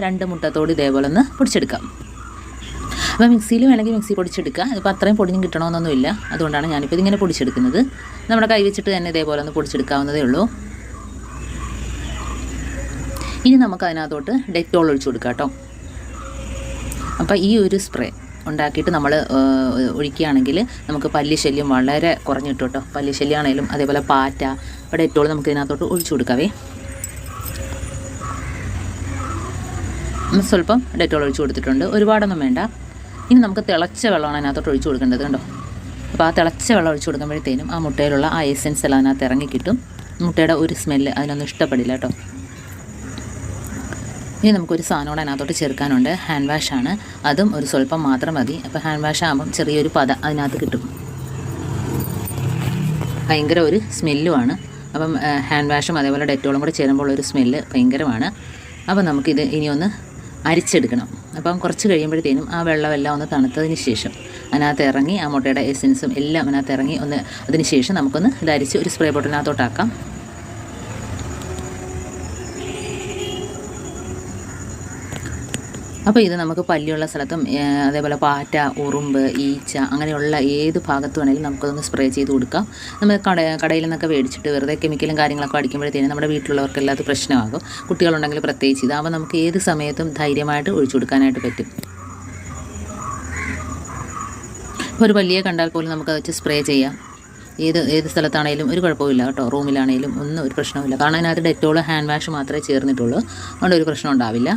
2 മുട്ടത്തോട് ഇതേപോലെ ഒന്ന് പൊടിച്ചെടുക്കാം. അപ്പോൾ മിക്സിയിൽ വേണമെങ്കിൽ മിക്സി പൊടിച്ചെടുക്കുക. ഇപ്പോൾ അത്രയും പൊടിഞ്ഞും കിട്ടണമെന്നൊന്നുമില്ല, അതുകൊണ്ടാണ് ഞാനിപ്പോൾ ഇതിങ്ങനെ പൊടിച്ചെടുക്കുന്നത്. നമ്മുടെ കൈ വെച്ചിട്ട് തന്നെ ഇതേപോലെ ഒന്ന് പൊടിച്ചെടുക്കാവുന്നതേ ഉള്ളൂ. ഇനി നമുക്ക് അതിനകത്തോട്ട് ഡെറ്റോൾ ഒഴിച്ചു കൊടുക്കാം കേട്ടോ. അപ്പോൾ ഈ ഒരു സ്പ്രേ ഉണ്ടാക്കിയിട്ട് നമ്മൾ ഒഴിക്കുകയാണെങ്കിൽ നമുക്ക് പല്ലിശല്യം വളരെ കുറഞ്ഞിട്ട് കേട്ടോ. പല്ലിശല്യമാണേലും അതേപോലെ പാറ്റ, അപ്പോൾ ഡെറ്റോൾ നമുക്ക് ഇതിനകത്തോട്ട് ഒഴിച്ചു കൊടുക്കാവേ. സ്വല്പം ഡെറ്റോൾ ഒഴിച്ചു കൊടുത്തിട്ടുണ്ട്, ഒരുപാടൊന്നും വേണ്ട. ഇനി നമുക്ക് തിളച്ച വെള്ളമാണ് അതിനകത്തോട്ട് ഒഴിച്ചു കൊടുക്കേണ്ടത് കണ്ടോ. അപ്പോൾ ആ തിളച്ച വെള്ളം ഒഴിച്ചു കൊടുക്കുമ്പോഴത്തേനും ആ മുട്ടയിലുള്ള ആ എസെൻസ് എല്ലാം അതിനകത്ത് ഇറങ്ങിക്കിട്ടും. മുട്ടയുടെ ഒരു സ്മെല്ല് അതിനൊന്നും ഇഷ്ടപ്പെടില്ല കേട്ടോ. ഇനി നമുക്കൊരു സാധനം അതിനകത്തോട്ട് ചേർക്കാനുണ്ട്. ഹാൻഡ് വാഷാണ്, അതും ഒരു സ്വല്പം മാത്രം മതി. അപ്പോൾ ഹാൻഡ് വാഷ് ആകുമ്പം ചെറിയൊരു പത അതിനകത്ത് കിട്ടും. ഭയങ്കര ഒരു സ്മെല്ലുമാണ്. അപ്പം ഹാൻഡ് വാഷും അതേപോലെ ഡെറ്റോളും കൂടെ ചേരുമ്പോൾ ഒരു സ്മെല്ല് ഭയങ്കരമാണ്. അപ്പോൾ നമുക്കിത് ഇനിയൊന്ന് അരിച്ചെടുക്കണം. അപ്പം കുറച്ച് കഴിയുമ്പോഴത്തേനും ആ വെള്ളമെല്ലാം ഒന്ന് തണുത്തതിന് ശേഷം അതിനകത്ത് ഇറങ്ങി ആ മുട്ടയുടെ എസെൻസും എല്ലാം അതിനകത്ത് ഇറങ്ങി അതിന് ശേഷം നമുക്കൊന്ന് ഇത് അരിച്ച് ഒരു സ്പ്രേ ബോട്ടിലിനകത്തോട്ടാക്കാം. അപ്പോൾ ഇത് നമുക്ക് പല്ലിയുള്ള സ്ഥലത്തും അതേപോലെ പാറ്റ, ഉറുമ്പ്, ഈച്ച അങ്ങനെയുള്ള ഏത് ഭാഗത്ത് വേണമെങ്കിലും നമുക്കതൊന്ന് സ്പ്രേ ചെയ്ത് കൊടുക്കാം. നമ്മൾ കടയിൽ നിന്നൊക്കെ മേടിച്ചിട്ട് വെറുതെ കെമിക്കലും കാര്യങ്ങളൊക്കെ അടിക്കുമ്പോഴത്തേനും നമ്മുടെ വീട്ടിലുള്ളവർക്കെല്ലാം അത് പ്രശ്നമാകും. കുട്ടികളുണ്ടെങ്കിൽ പ്രത്യേകിച്ച് ഇതാകുമ്പോൾ നമുക്ക് ഏത് സമയത്തും ധൈര്യമായിട്ട് ഒഴിച്ചു കൊടുക്കാനായിട്ട് പറ്റും. ഇപ്പോൾ ഒരു പല്ലിയെ കണ്ടാൽ പോലും നമുക്കത് വെച്ച് സ്പ്രേ ചെയ്യാം. ഏത് സ്ഥലത്താണേലും ഒരു കുഴപ്പമില്ല കേട്ടോ. റൂമിലാണേലും ഒന്നും ഒരു പ്രശ്നമില്ല. കാരണം അതിനകത്ത് ഡെറ്റോൾ, ഹാൻഡ് വാഷ് മാത്രമേ ചേർന്നിട്ടുള്ളൂ, അതുകൊണ്ട് ഒരു പ്രശ്നം ഉണ്ടാവില്ല.